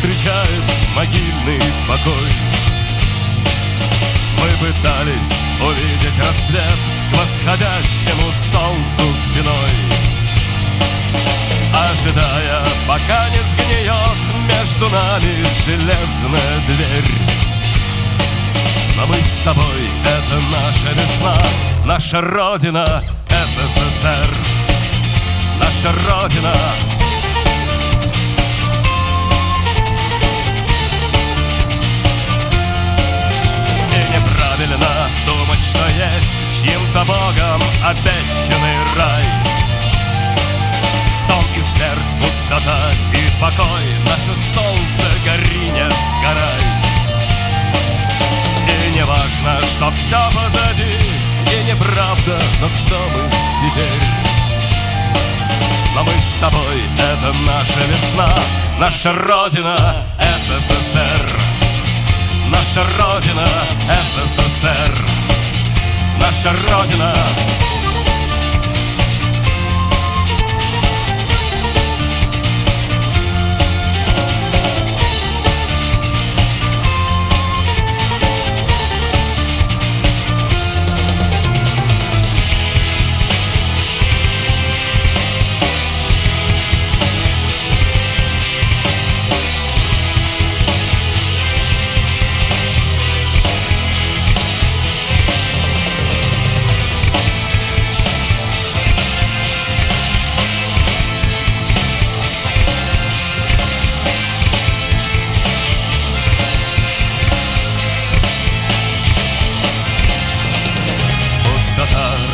встречает могильный покой. Мы пытались увидеть рассвет к восходящему солнцу спиной, ожидая, пока не сгниет между нами железная дверь. Но мы с тобой — это наша весна, наша Родина — СССР, наша Родина. И неправильно думать, что есть чьим-то Богом обещанный рай. Сон и смерть, пустота и покой, наше солнце, гори, не сгорай. И не важно, что все позади, и неправда, но кто мы теперь? Но мы с тобой — это наша весна, наша Родина — СССР, наша Родина — СССР, наша Родина.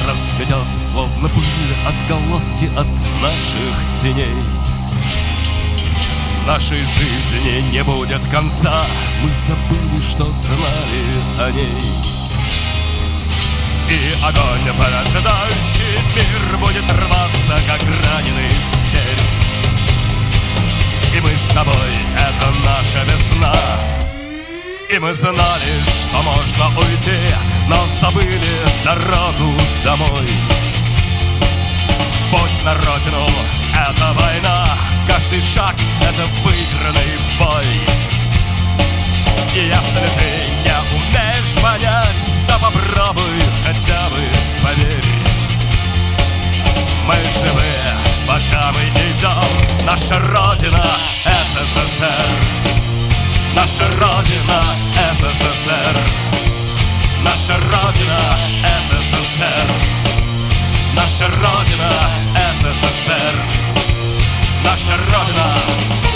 Разведет, словно пыль, отголоски от наших теней. Нашей жизни не будет конца, мы забыли, что знали о ней. И огонь, поджидающий мир, будет рваться, как раненый зверь. И мы с тобой — это наша весна. И мы знали, что можно уйти, но забыли дорогу домой. Путь на родину — это война, каждый шаг — это выигранный бой. И если ты не умеешь понять, то попробуй хотя бы поверь. Мы живы, пока мы идем, наша Родина — СССР, наша Родина — СССР, наша Родина — СССР, наша Родина — СССР, наша Родина.